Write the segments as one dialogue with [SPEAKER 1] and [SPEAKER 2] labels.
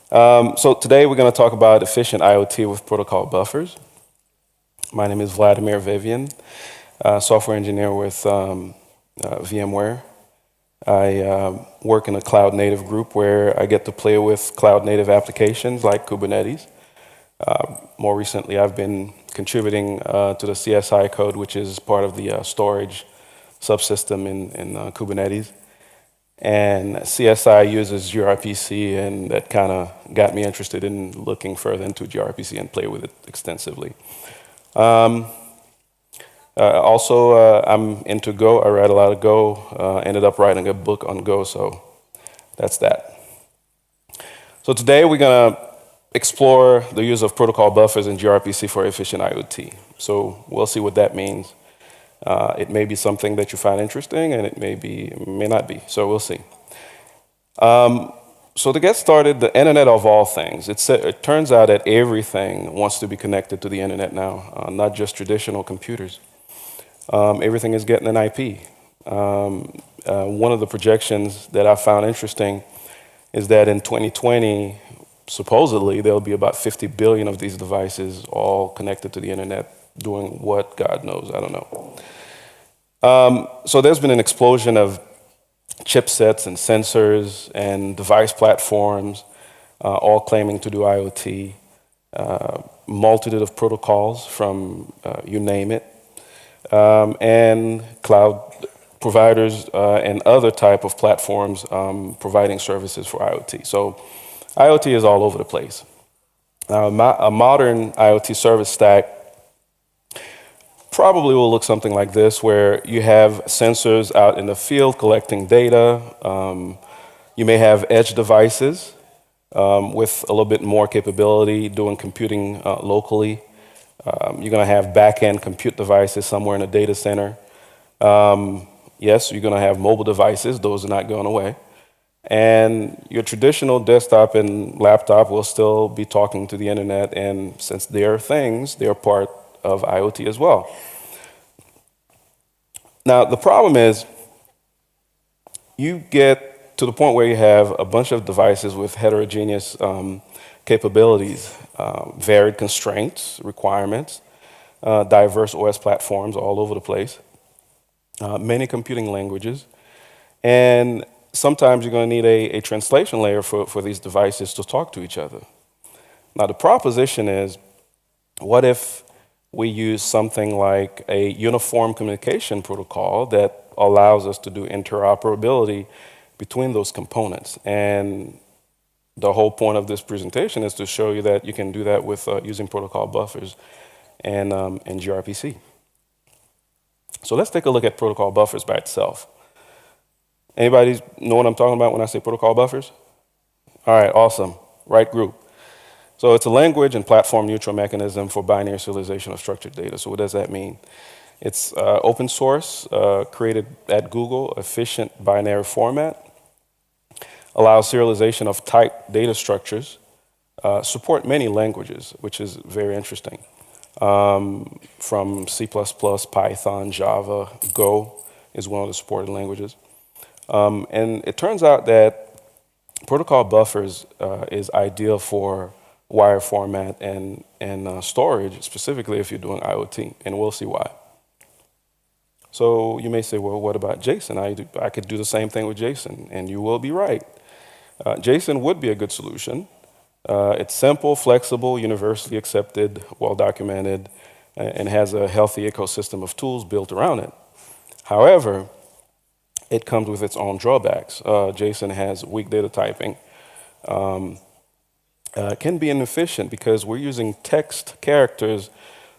[SPEAKER 1] So today we're going to talk about efficient IoT with protocol buffers. My name is Vladimir Vivien, software engineer with VMware. I work in a cloud native group where I get to play with cloud native applications like Kubernetes. More recently, I've been contributing to the CSI code, which is part of the storage subsystem in Kubernetes. And CSI uses gRPC, and that kind of got me interested in looking further into gRPC and play with it extensively. Also, I'm into Go. I write a lot of Go. Ended up writing a book on Go, so that's that. So today we're going to explore the use of protocol buffers in gRPC for efficient IoT. So we'll see what that means. It may be something that you find interesting, and it may not be. So we'll see. So to get started, the internet of all things. It turns out that everything wants to be connected to the internet now, not just traditional computers. Everything is getting an IP. One of the projections that I found interesting is that in 2020, supposedly, there'll be about 50 billion of these devices all connected to the internet, doing what, God knows, I don't know. So there's been an explosion of chipsets and sensors and device platforms, all claiming to do IoT, multitude of protocols from you name it, and cloud providers and other type of platforms providing services for IoT. So IoT is all over the place. A modern IoT service stack probably will look something like this, where you have sensors out in the field collecting data. You may have edge devices with a little bit more capability doing computing locally. You're going to have back-end compute devices somewhere in a data center. Yes, you're going to have mobile devices. Those are not going away. And your traditional desktop and laptop will still be talking to the internet, and since they're things, they're part of IoT as well. Now, the problem is you get to the point where you have a bunch of devices with heterogeneous capabilities, varied constraints, requirements, diverse OS platforms all over the place, many computing languages, and sometimes you're going to need a translation layer for these devices to talk to each other. Now, the proposition is, what if we use something like a uniform communication protocol that allows us to do interoperability between those components? And the whole point of this presentation is to show you that you can do that with using protocol buffers and gRPC. So let's take a look at protocol buffers by itself. Anybody know what I'm talking about when I say protocol buffers? All right, awesome. Right group. So it's a language and platform neutral mechanism for binary serialization of structured data. So what does that mean? It's open source, created at Google, efficient binary format, allows serialization of typed data structures, support many languages, which is very interesting, from C++, Python, Java, Go is one of the supported languages. And it turns out that protocol buffers is ideal for wire format and storage, specifically if you're doing IoT, and we'll see why. So you may say, well, what about JSON? I could do the same thing with JSON, and you will be right. JSON would be a good solution. It's simple, flexible, universally accepted, well-documented, and has a healthy ecosystem of tools built around it. However, it comes with its own drawbacks. JSON has weak data typing. Can be inefficient because we're using text characters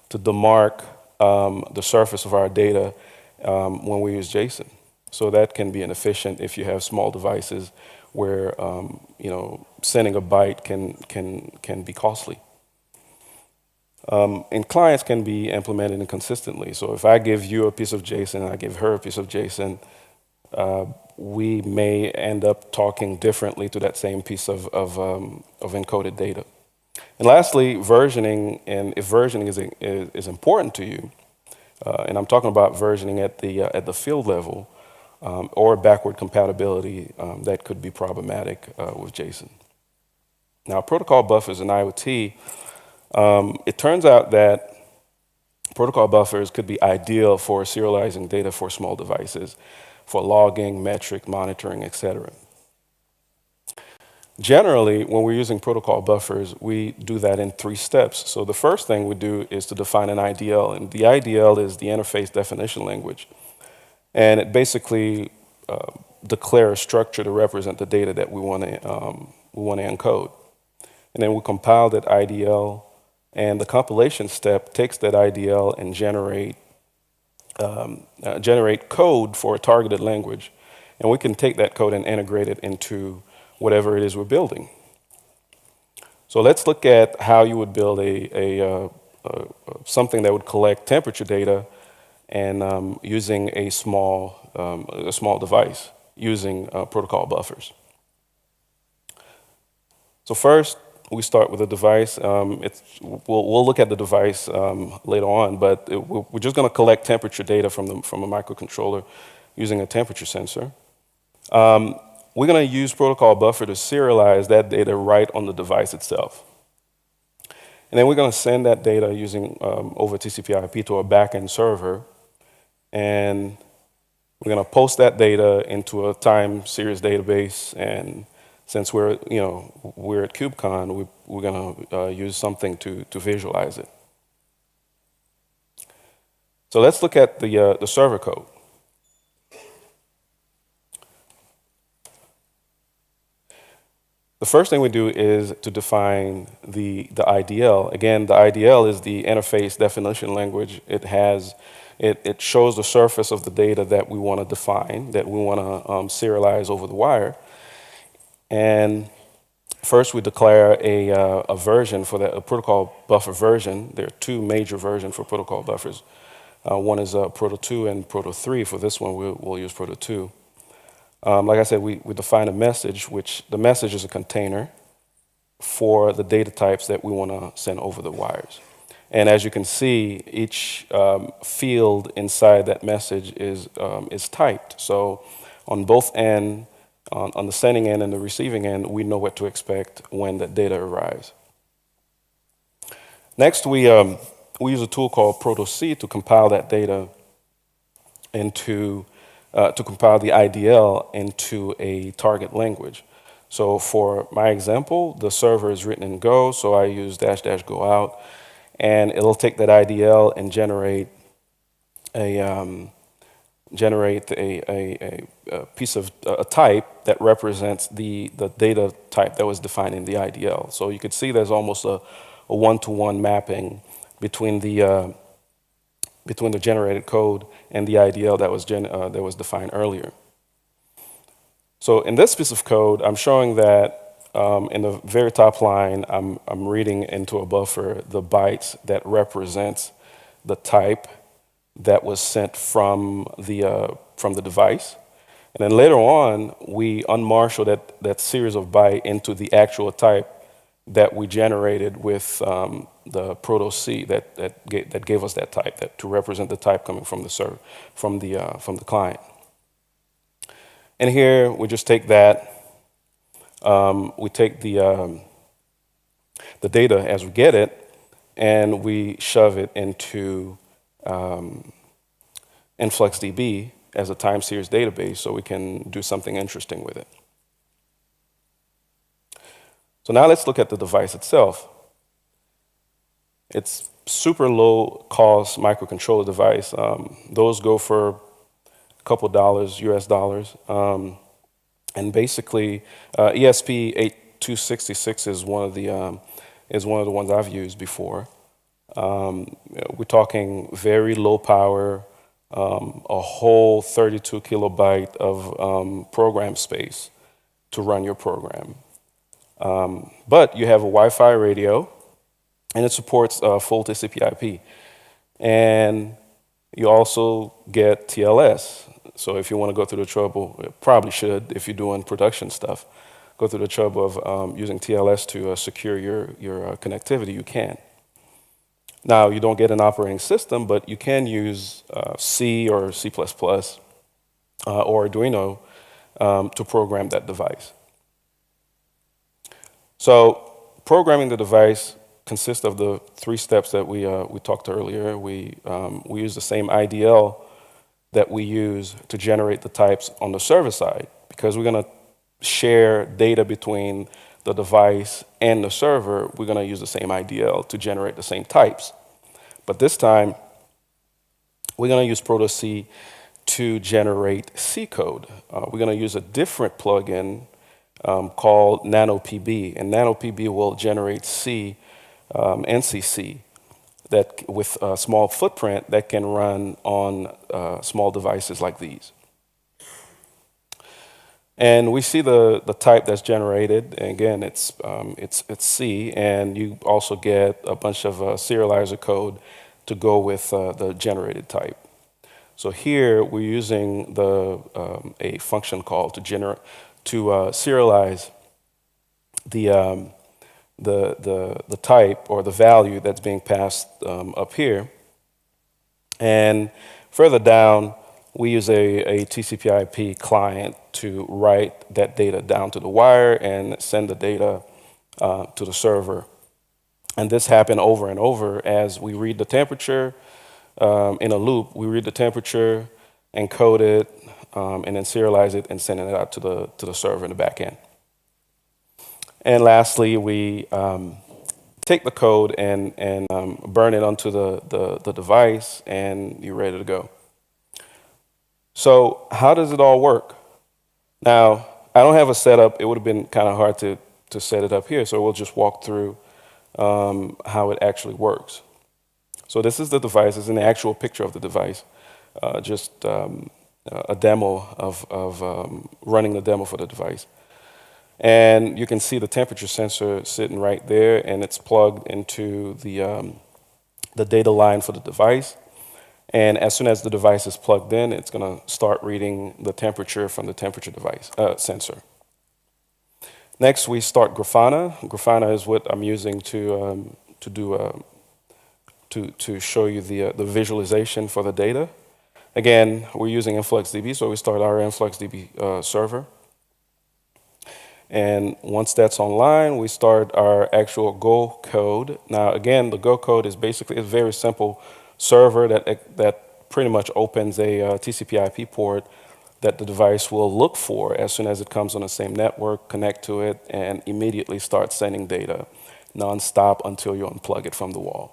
[SPEAKER 1] to demark the surface of our data when we use JSON. So that can be inefficient if you have small devices where sending a byte can be costly. And clients can be implemented inconsistently. So if I give you a piece of JSON and I give her a piece of JSON, we may end up talking differently to that same piece of encoded data. And lastly, versioning, and if versioning is important to you, and I'm talking about versioning at the field level, or backward compatibility, that could be problematic with JSON. Now, protocol buffers in IoT, it turns out that protocol buffers could be ideal for serializing data for small devices, for logging, metric, monitoring, etc. Generally, when we're using protocol buffers, we do that in 3 steps. So the first thing we do is to define an IDL, and the IDL is the interface definition language. And it basically declares a structure to represent the data that we want to encode. And then we compile that IDL, and the compilation step takes that IDL and generate code for a targeted language. And we can take that code and integrate it into whatever it is we're building. So let's look at how you would build something that would collect temperature data and using a small device using protocol buffers. So first, we start with a device. We'll look at the device later on, but we're just going to collect temperature data from a microcontroller using a temperature sensor. We're going to use protocol buffer to serialize that data right on the device itself. And then we're going to send that data using over TCP/IP to a backend server, and we're going to post that data into a time series database. And since we're at KubeCon, we're going to use something to visualize it. So let's look at the server code. The first thing we do is to define the IDL. Again, the IDL is the interface definition language. It shows the surface of the data that we want to define, that we want to serialize over the wire. And first we declare a version for a protocol buffer version. There are 2 major versions for protocol buffers. One is Proto 2 and Proto 3. For this one, we'll use Proto 2. Like I said, we define a message, which the message is a container for the data types that we want to send over the wires. And as you can see, each field inside that message is typed. So on both ends, on the sending end and the receiving end, we know what to expect when the data arrives. Next, we use a tool called Proto-C to compile that data to compile the IDL into a target language. So for my example, the server is written in Go, so I use --go out, and it'll take that IDL and generate a piece of a type that represents the data type that was defined in the IDL. So you could see there's almost a one-to-one mapping between the generated code and the IDL that was defined earlier. So in this piece of code, I'm showing that in the very top line, I'm reading into a buffer the bytes that represents the type that was sent from the device. And then later on, we unmarshal that series of bytes into the actual type that we generated with the Proto-C that gave us that type, to represent the type coming from the server, from the client. And here we just take that. We take the data as we get it, and we shove it into InfluxDB as a time series database, so we can do something interesting with it. So now let's look at the device itself. It's super low cost microcontroller device. Those go for a couple dollars, US dollars. And basically, ESP8266 is one of the ones I've used before. We're talking very low power, a whole 32 kilobyte of program space to run your program. But you have a Wi-Fi radio, and it supports full TCP/IP. And you also get TLS. So if you want to go through the trouble, probably should, if you're doing production stuff, go through the trouble of using TLS to secure your connectivity, you can. Now, you don't get an operating system, but you can use C or C++ or Arduino to program that device. So Programming the device consists of the three steps that we talked earlier. We use the same IDL that we use to generate the types on the server side, because we're going to share data between the device and the server. We're going to use the same IDL to generate the same types. But this time, we're going to use Proto-C to generate C code. We're going to use a different plugin called NanoPB, and NanoPB will generate C and CC that with a small footprint that can run on small devices like these. And we see the type that's generated, and again, it's C, and you also get a bunch of serializer code to go with the generated type. So here we're using a function call to serialize the type or the value that's being passed up here. And further down, we use a TCP/IP client to write that data down to the wire and send the data to the server. And this happened over and over as we read the temperature in a loop. We read the temperature, encode it, and then serialize it and send it out to the server in the back end. And lastly, we take the code and burn it onto the device, and you're ready to go. So how does it all work? Now, I don't have a setup. It would have been kind of hard to set it up here, so we'll just walk through how it actually works. So this is the device. This is an actual picture of the device, just a demo of running the demo for the device. And you can see the temperature sensor sitting right there, and it's plugged into the data line for the device. And as soon as the device is plugged in, it's going to start reading the temperature from the temperature device sensor. Next, we start Grafana. Grafana is what I'm using to show you the visualization for the data. Again, we're using InfluxDB, so we start our InfluxDB server. And once that's online, we start our actual Go code. Now, again, the Go code is basically a very simple server that pretty much opens a TCP/IP port that the device will look for as soon as it comes on the same network, connect to it, and immediately start sending data nonstop until you unplug it from the wall.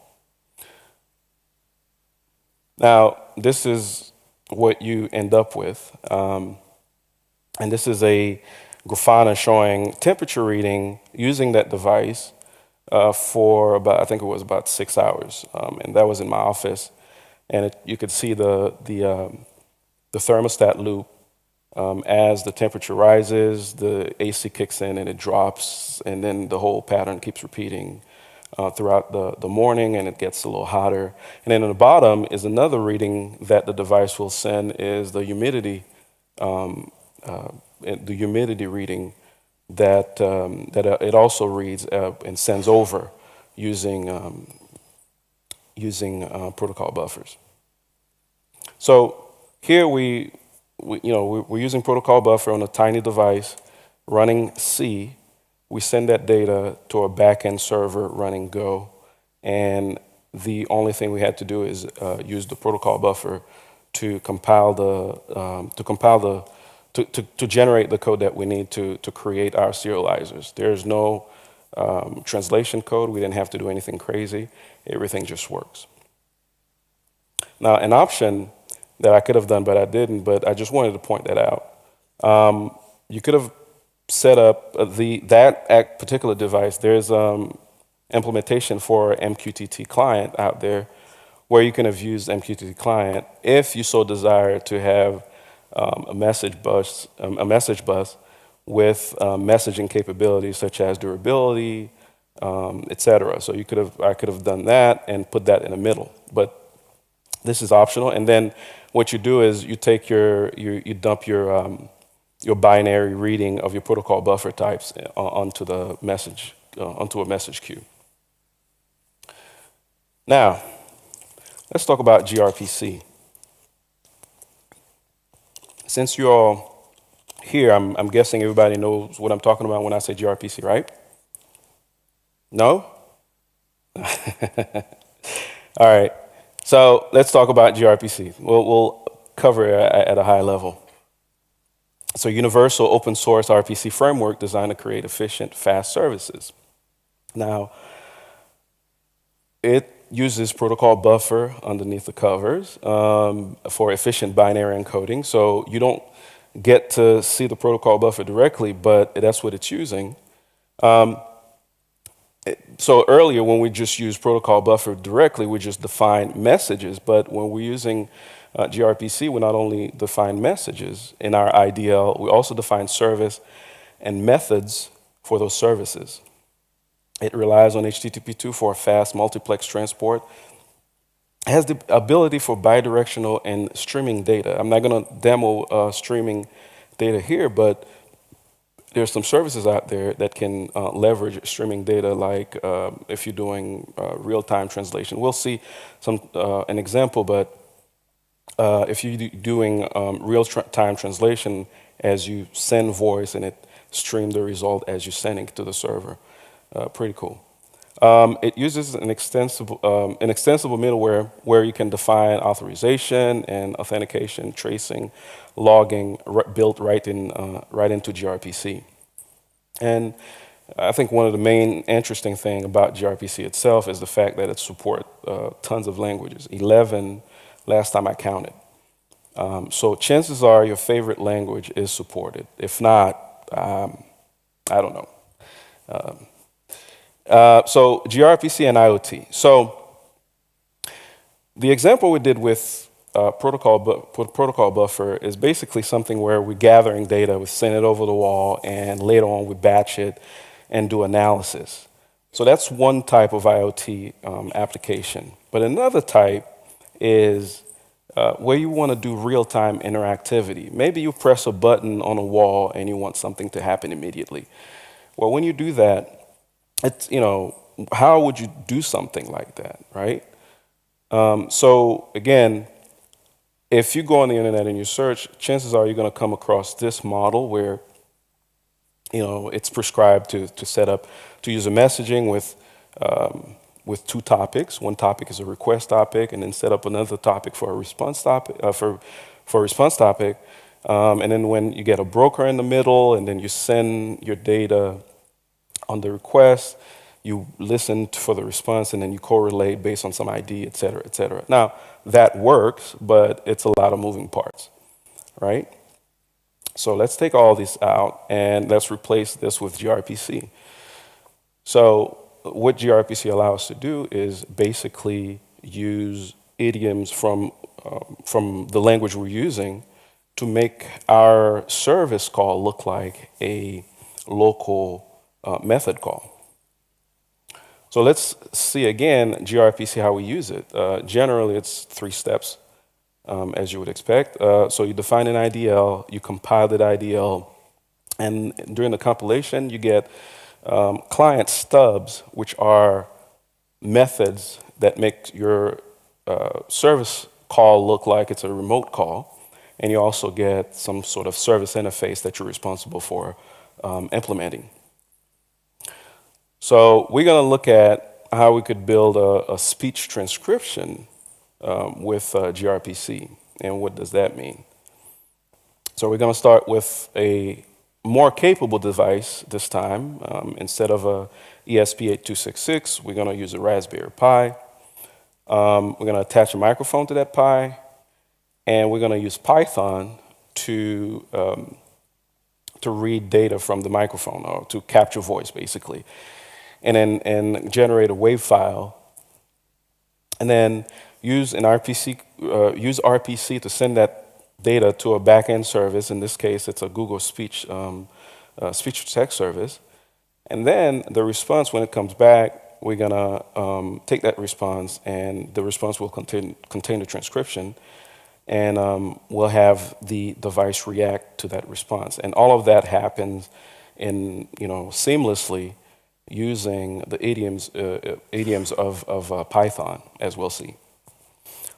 [SPEAKER 1] Now, this is what you end up with. And this is a Grafana showing temperature reading using that device for about, I think it was about 6 hours. And that was in my office. And you could see the thermostat loop. As the temperature rises, the AC kicks in and it drops, and then the whole pattern keeps repeating throughout the morning, and it gets a little hotter. And then on the bottom is another reading that the device will send, is the humidity reading that it also reads and sends over using protocol buffers. So here we're using protocol buffer on a tiny device running C. We send that data to a backend server running Go, and the only thing we had to do is use the protocol buffer to compile to generate the code that we need to create our serializers. There's no translation code. We didn't have to do anything crazy. Everything just works. Now, an option that I could have done, but I didn't, but I just wanted to point that out. You could have set up that particular device. There's implementation for MQTT client out there where you can have used MQTT client if you so desire to have a message bus with messaging capabilities such as durability, etc. So I could have done that and put that in the middle, but this is optional. And then what you do is you take you dump your binary reading of your protocol buffer types onto the message onto a message queue. Now, let's talk about gRPC. Since you're all here, I'm guessing everybody knows what I'm talking about when I say gRPC, right? No? All right. So let's talk about gRPC. We'll cover it at a high level. So universal open source RPC framework designed to create efficient, fast services. Now, it uses protocol buffer underneath the covers for efficient binary encoding. So you don't get to see the protocol buffer directly, but that's what it's using. So earlier, when we just use protocol buffer directly, we just define messages. But when we're using gRPC, we not only define messages in our IDL, we also define service and methods for those services. It relies on HTTP2 for fast multiplex transport. It has the ability for bidirectional and streaming data. I'm not going to demo streaming data here, but there's some services out there that can leverage streaming data, like if you're doing real-time translation. We'll see an example, but if you're doing real-time translation as you send voice and it streams the result as you're sending to the server. Pretty cool. It uses an extensible middleware where you can define authorization and authentication, tracing, logging, built right into gRPC. And I think one of the main interesting thing about gRPC itself is the fact that it supports tons of languages, 11 last time I counted. So chances are your favorite language is supported. If not, I don't know. So gRPC and IoT. So the example we did with protocol buffer is basically something where we're gathering data, we send it over the wall, and later on we batch it and do analysis. So that's one type of IoT application. But another type is where you want to do real-time interactivity. Maybe you press a button on a wall and you want something to happen immediately. Well, when you do that, it's, how would you do something like that, right? So again, if you go on the internet and you search, chances are you're going to come across this model where, it's prescribed to set up, to use a messaging with two topics. One topic is a request topic, and then set up another topic for a response topic, for a response topic. And then when you get a broker in the middle, and then you send your data on the request, you listen for the response, and then you correlate based on some ID, et cetera, et cetera. Now, that works, but it's a lot of moving parts, right? So let's take all this out, and let's replace this with gRPC. So what gRPC allows us to do is basically use idioms from the language we're using to make our service call look like a local method call. So let's see again gRPC, how we use it. Generally, it's 3 steps, as you would expect. So you define an IDL, you compile that IDL, and during the compilation, you get client stubs, which are methods that make your service call look like it's a remote call. And you also get some sort of service interface that you're responsible for implementing. So we're going to look at how we could build a speech transcription with gRPC. And what does that mean? So we're going to start with a more capable device this time. Instead of a ESP8266, we're going to use a Raspberry Pi. We're going to attach a microphone to that Pi, and we're going to use Python to read data from the microphone, or to capture voice, basically, and generate a WAV file, and then use RPC to send that data to a backend service. In this case, it's a Google speech to text service. And then the response, when it comes back, we're gonna take that response, and the response will contain the transcription, and we'll have the device react to that response. And all of that happens seamlessly using the idioms of Python, as we'll see.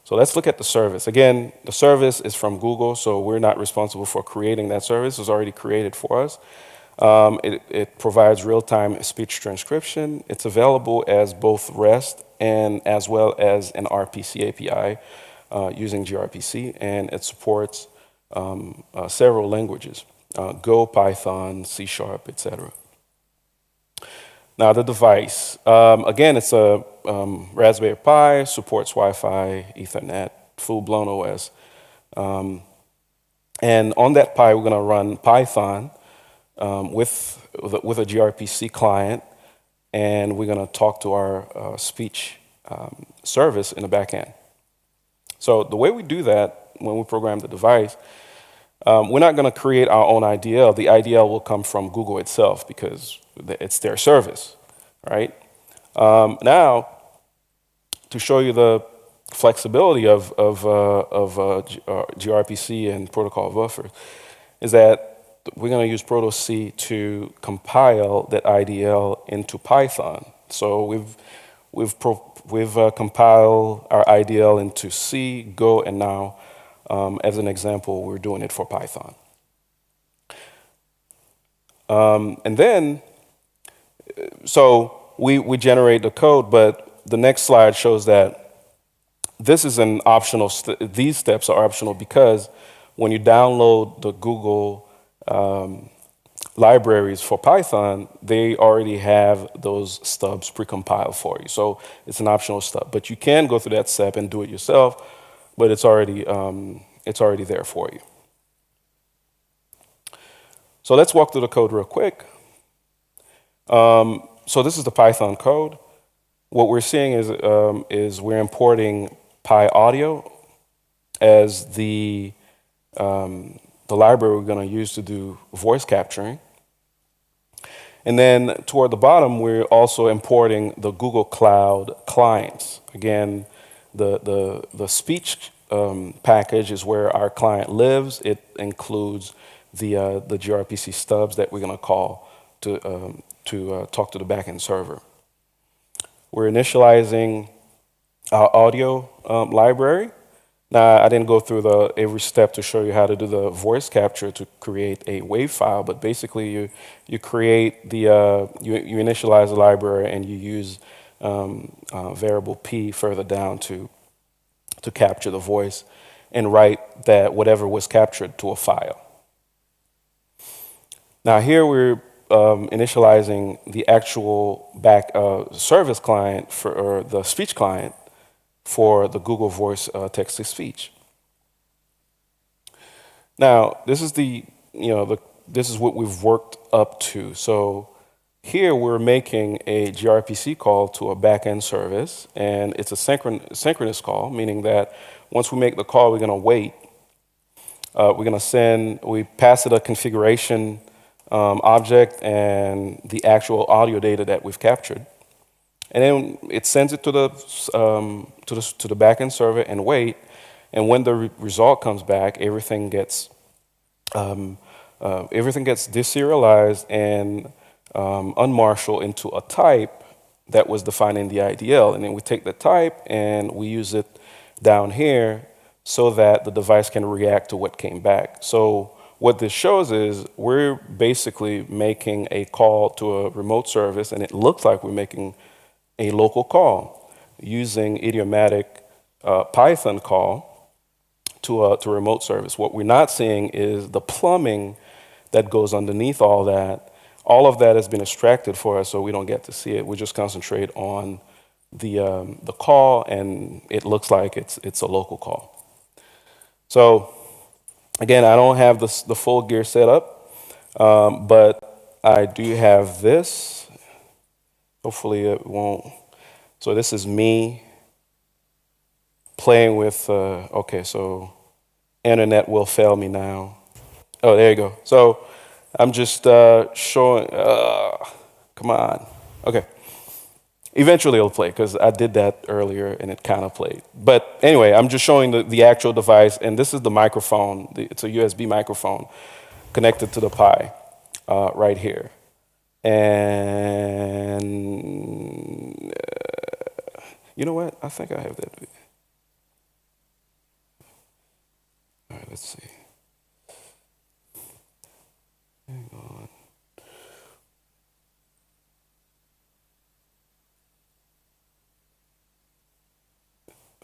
[SPEAKER 1] So let's look at the service. Again, the service is from Google, so we're not responsible for creating that service. It's already created for us. It provides real-time speech transcription. It's available as both REST and as well as an RPC API using gRPC, and it supports several languages, Go, Python, C#, etc. Now the device, again, it's a Raspberry Pi, supports Wi-Fi, Ethernet, full-blown OS. And on that Pi, we're going to run Python with a gRPC client, and we're going to talk to our speech service in the back end. So the way we do that when we program the device, we're not going to create our own IDL. The IDL will come from Google itself because it's their service, right? Now, to show you the flexibility of gRPC and protocol buffers, is that we're going to use Proto-C to compile that IDL into Python. So we've compiled our IDL into C, Go, and now, as an example, we're doing it for Python. And then, so we generate the code, but the next slide shows that this is an optional, these steps are optional because when you download the Google libraries for Python, they already have those stubs precompiled for you. So it's an optional step, but you can go through that step and do it yourself, but it's already there for you. So let's walk through the code real quick. So this is the Python code. What we're seeing is we're importing Pi Audio as the library we're going to use to do voice capturing. And then toward the bottom, we're also importing the Google Cloud clients. Again, the speech package is where our client lives. It includes the gRPC stubs that we're going to call to talk to the backend server. We're initializing our audio library. Now, I didn't go through every step to show you how to do the voice capture to create a WAV file, but basically you create you initialize the library and you use variable p further down to capture the voice and write that whatever was captured to a file. Now here we're initializing the actual back service client or the speech client for the Google Voice text-to-speech. Now, this is this is what we've worked up to. So here we're making a gRPC call to a backend service, and it's a synchronous call, meaning that once we make the call, we're going to wait. We pass it a configuration object and the actual audio data that we've captured. And then it sends it to the backend server and wait. And when the result comes back, everything gets deserialized and unmarshaled into a type that was defined in the IDL. And then we take the type and we use it down here so that the device can react to what came back. So what this shows is we're basically making a call to a remote service, and it looks like we're making a local call using idiomatic Python call to a remote service. What we're not seeing is the plumbing that goes underneath all that. All of that has been extracted for us, so we don't get to see it. We just concentrate on the call, and it looks like it's a local call. So again, I don't have the full gear set up, but I do have this. Hopefully it won't. So this is me playing with, okay, so internet will fail me now. Oh, there you go. So I'm just showing, come on. Okay. Eventually it'll play because I did that earlier and it kind of played. But anyway, I'm just showing the actual device, and this is the microphone. It's a USB microphone connected to the Pi right here. And you know what? I think I have that. All right, let's see. Hang on.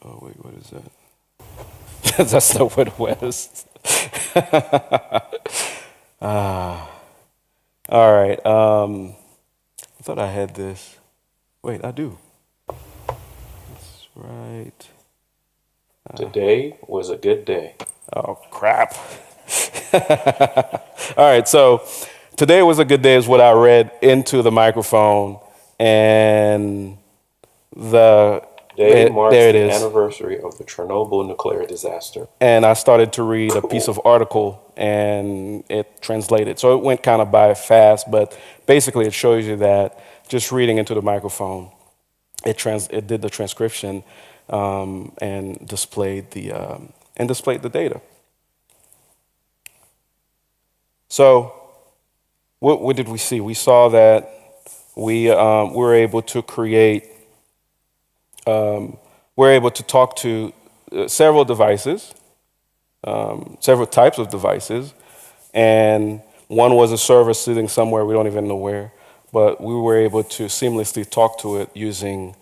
[SPEAKER 1] Oh, wait, what is that? That's not what it was. All right. I thought I had this. Wait, I do. That's right.
[SPEAKER 2] Today was a good day.
[SPEAKER 1] Oh, crap. All right, so today was a good day is what I read into the microphone, and
[SPEAKER 2] Today marks
[SPEAKER 1] there it
[SPEAKER 2] the
[SPEAKER 1] is.
[SPEAKER 2] anniversary of the Chernobyl nuclear disaster.
[SPEAKER 1] And I started to read a piece of article, and it translated. So it went kind of by fast, but basically it shows you that just reading into the microphone, it did the transcription and displayed the data. So what did we see? We saw that we were able to create, we're able to talk to several devices, several types of devices, and one was a server sitting somewhere, we don't even know where, but we were able to seamlessly talk to it using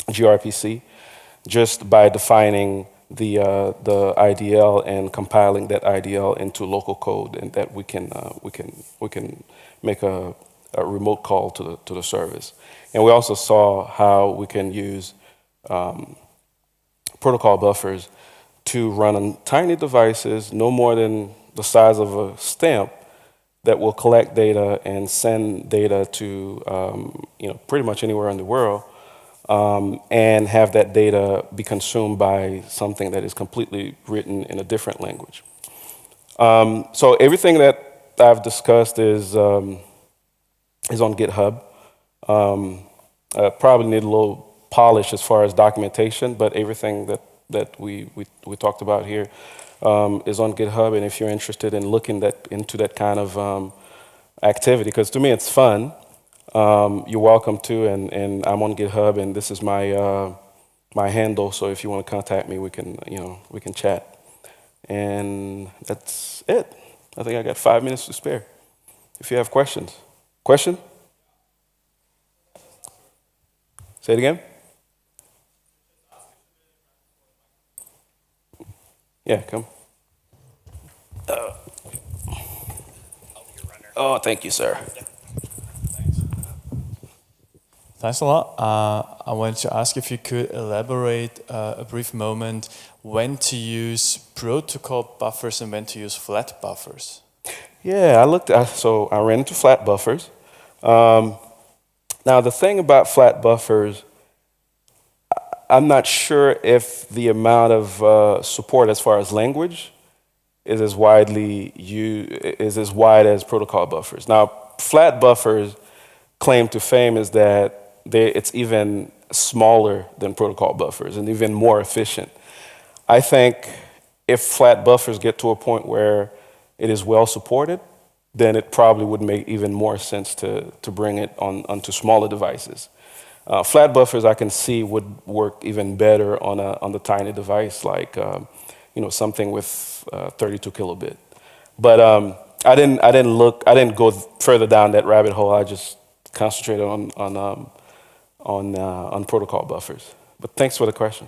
[SPEAKER 1] gRPC, just by defining the IDL and compiling that IDL into local code, and that we can make a remote call to the service. And we also saw how we can use protocol buffers to run on tiny devices, no more than the size of a stamp, that will collect data and send data to pretty much anywhere in the world, and have that data be consumed by something that is completely written in a different language. So everything that I've discussed is on GitHub. Probably need a little polish as far as documentation, but everything that we talked about here is on GitHub. And if you're interested in looking into that kind of activity, because to me it's fun, you're welcome to. And I'm on GitHub, and this is my my handle. So if you want to contact me, we can chat. And that's it. I think I got 5 minutes to spare. If you have questions. Question? Say it again. Yeah, come. Oh, thank you, sir.
[SPEAKER 3] Thanks a lot. I wanted to ask if you could elaborate a brief moment when to use protocol buffers and when to use flat buffers.
[SPEAKER 1] Yeah, so I ran into flat buffers. Now, the thing about flat buffers, I'm not sure if the amount of support as far as language is as wide as protocol buffers. Now, flat buffers' claim to fame is that it's even smaller than protocol buffers and even more efficient. I think if flat buffers get to a point where it is well supported, then it probably would make even more sense to bring it onto smaller devices. Flat buffers I can see would work even better on the tiny device, like something with 32 kilobit. But I didn't go further down that rabbit hole. I just concentrated on protocol buffers. But thanks for the question.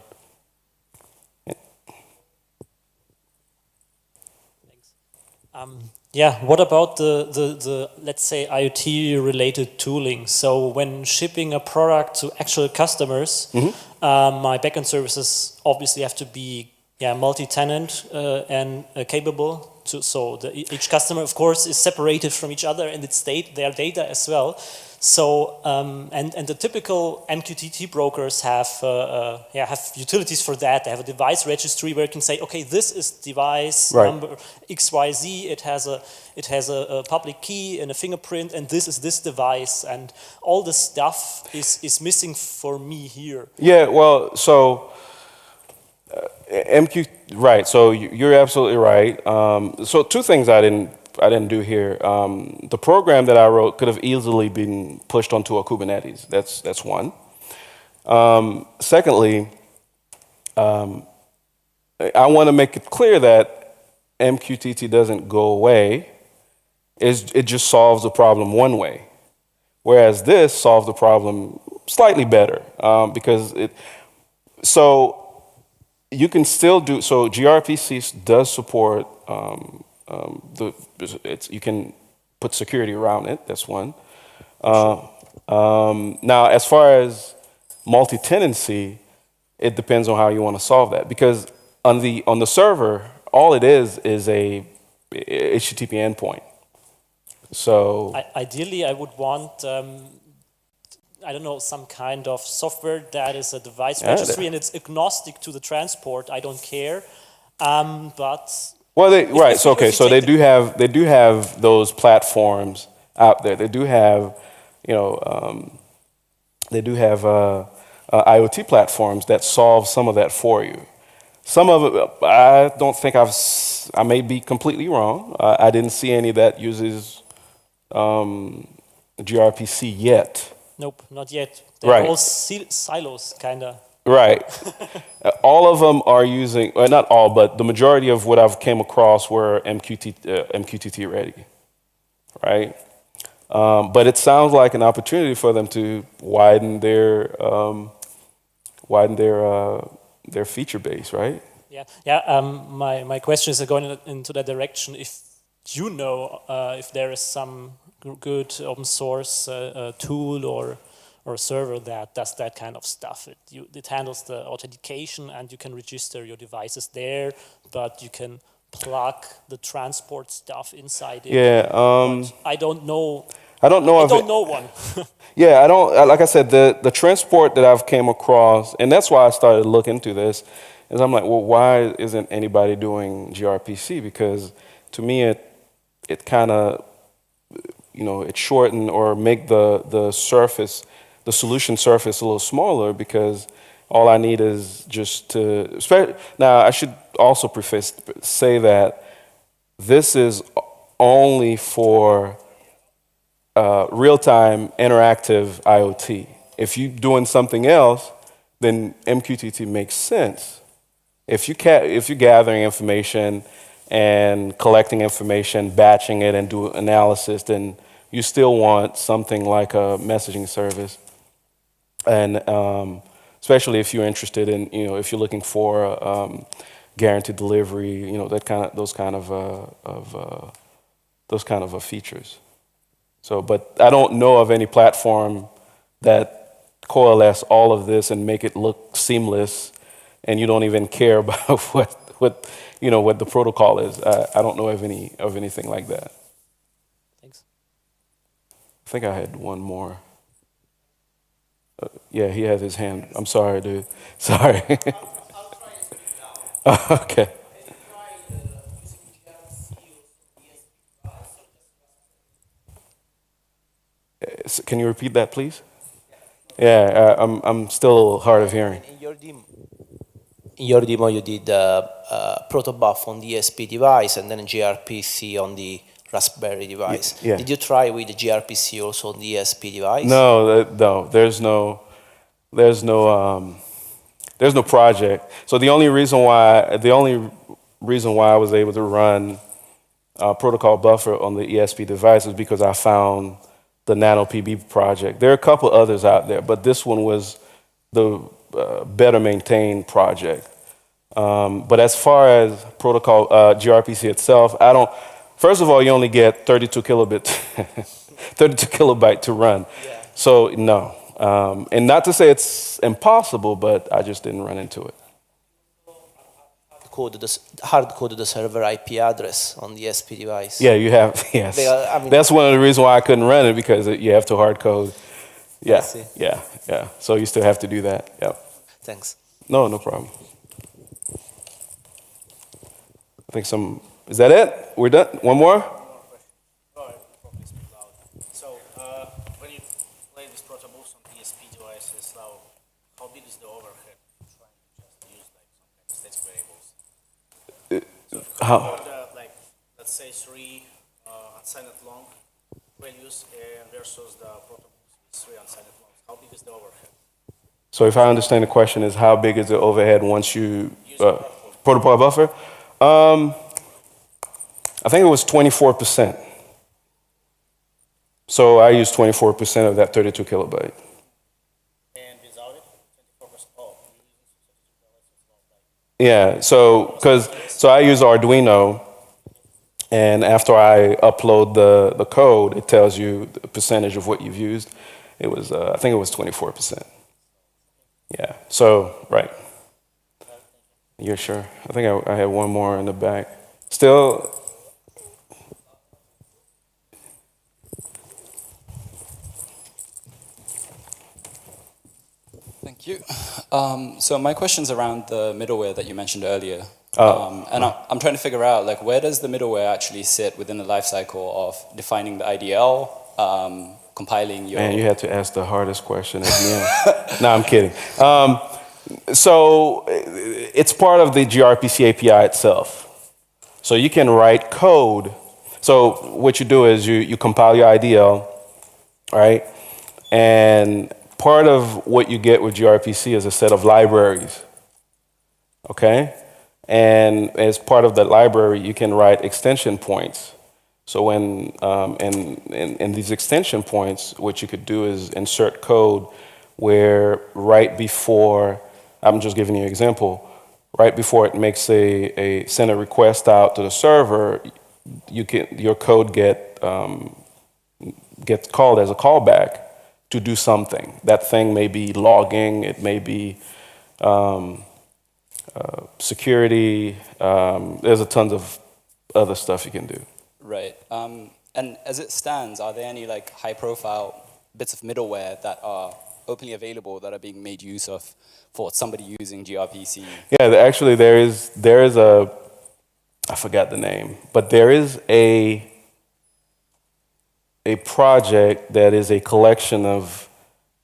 [SPEAKER 4] Yeah, what about the let's say IoT related tooling? So when shipping a product to actual customers, my backend services obviously have to be multi-tenant and capable. So each customer, of course, is separated from each other and their data as well. So and the typical MQTT brokers have utilities for that. They have a device registry where you can say, okay, this is device number XYZ. It has a public key and a fingerprint, and this is this device, and all the stuff is missing for me here.
[SPEAKER 1] Yeah, well, so right. So you're absolutely right. So two things I didn't do here. The program that I wrote could have easily been pushed onto a Kubernetes. That's one. Secondly, I want to make it clear that MQTT doesn't go away. It just solves the problem one way, whereas this solves the problem slightly better. because so you can still do, so gRPC does support you can put security around it. That's one. Now, as far as multi-tenancy, it depends on how you want to solve that. Because on the server, all it is a HTTP endpoint. So
[SPEAKER 4] ideally, I would want, I don't know, some kind of software that is a device registry and it's agnostic to the transport. I don't care, but
[SPEAKER 1] well, so they do have those platforms out there. They do have, IoT platforms that solve some of that for you. Some of it, I don't think I may be completely wrong. I didn't see any that uses gRPC yet.
[SPEAKER 4] Nope, not yet. They're
[SPEAKER 1] Right.
[SPEAKER 4] all silos, kind of.
[SPEAKER 1] Right. All of them are using, well, not all, but the majority of what I've came across were MQTT ready, right? But it sounds like an opportunity for them to widen their feature base, right?
[SPEAKER 4] Yeah. My question is going into that direction. If you know if there is some good open source tool or server that does that kind of stuff. It handles the authentication and you can register your devices there, but you can plug the transport stuff inside it.
[SPEAKER 1] Yeah.
[SPEAKER 4] But I don't know.
[SPEAKER 1] I don't know.
[SPEAKER 4] I don't know one.
[SPEAKER 1] Yeah, I don't. Like I said, the transport that I've came across, and that's why I started to look into this, is I'm like, well, why isn't anybody doing gRPC? Because to me, it kind of, it shorten or make the surface, the solution surface, a little smaller, because all I need is just to. Now, I should also say that this is only for real-time interactive IoT. If you're doing something else, then MQTT makes sense. If you're gathering information and collecting information, batching it, and do analysis, then you still want something like a messaging service. And especially if you're interested in, if you're looking for guaranteed delivery, those kind of features. So, but I don't know of any platform that coalesce all of this and make it look seamless, and you don't even care about what the protocol is. I don't know of anything like that.
[SPEAKER 4] Thanks.
[SPEAKER 1] I think I had one more. Yeah, he has his hand. I'm sorry, dude. Sorry.
[SPEAKER 5] I'll try and speak now.
[SPEAKER 1] Okay.
[SPEAKER 5] Have you tried using gRPC or ESP device or just
[SPEAKER 1] Can you repeat that, please? Yeah, I'm still hard of hearing.
[SPEAKER 5] In your demo, you did protobuf on the ESP device and then gRPC on the Raspberry device.
[SPEAKER 1] Yeah.
[SPEAKER 5] Did you try with the gRPC also on the ESP device?
[SPEAKER 1] No, there's no project. So the only reason why I was able to run protocol buffer on the ESP device is because I found the NanoPB project. There are a couple others out there, but this one was the better maintained project. But as far as protocol gRPC itself, first of all, you only get 32 kilobyte to run.
[SPEAKER 5] Yeah.
[SPEAKER 1] So no. And not to say it's impossible, but I just didn't run into it.
[SPEAKER 5] Hard code the server IP address on the ESP device.
[SPEAKER 1] Yeah, you have, yes. That's one of the reasons why I couldn't run it, because you have to hard code. Yeah,
[SPEAKER 5] I see.
[SPEAKER 1] yeah. So you still have to do that, yeah.
[SPEAKER 5] Thanks.
[SPEAKER 1] No problem. I think is that it? We're done? One more?
[SPEAKER 6] So, when you play these protobufs on ESP devices, how big is the overhead trying to just use like some kind of static variables?
[SPEAKER 1] How?
[SPEAKER 6] Let's say 3 unsigned long values versus the protobufs with 3 unsigned longs. How big is the overhead?
[SPEAKER 1] So if I understand the question is, how big is the overhead once you protocol buffer? I think it was 24%. So I use 24% of that 32 kilobyte.
[SPEAKER 6] And without it?
[SPEAKER 1] Yeah, so I use Arduino, and after I upload the code, it tells you the percentage of what you've used. It was I think it was 24%. Yeah. So right. You're sure? I think I had one more in the back. Still.
[SPEAKER 7] Thank you. So my question's around the middleware that you mentioned earlier. And I'm trying to figure out, like, where does the middleware actually sit within the life cycle of defining the IDL, compiling your...
[SPEAKER 1] Man, you had to ask the hardest question at the end. No, I'm kidding. So it's part of the gRPC API itself. So you can write code. So what you do is you compile your IDL, right? And part of what you get with gRPC is a set of libraries, okay? And as part of that library, you can write extension points. So when, in these extension points, what you could do is insert code where right before, I'm just giving you an example, right before it makes send a request out to the server, your code gets called as a callback to do something. That thing may be logging, it may be security. There's a tons of other stuff you can do.
[SPEAKER 7] Right. And as it stands, are there any like high-profile bits of middleware that are openly available that are being made use of for somebody using gRPC?
[SPEAKER 1] Yeah, actually there is a, I forgot the name, but there is a project that is a collection of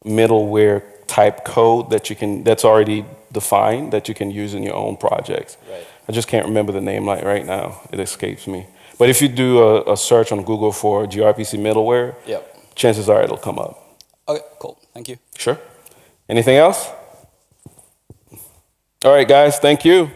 [SPEAKER 1] middleware type code that's already defined that you can use in your own projects.
[SPEAKER 7] Right.
[SPEAKER 1] I just can't remember the name right now. It escapes me. But if you do a search on Google for gRPC middleware,
[SPEAKER 7] Yep.
[SPEAKER 1] chances are it'll come up.
[SPEAKER 7] Okay, cool. Thank you.
[SPEAKER 1] Sure. Anything else? All right, guys. Thank you.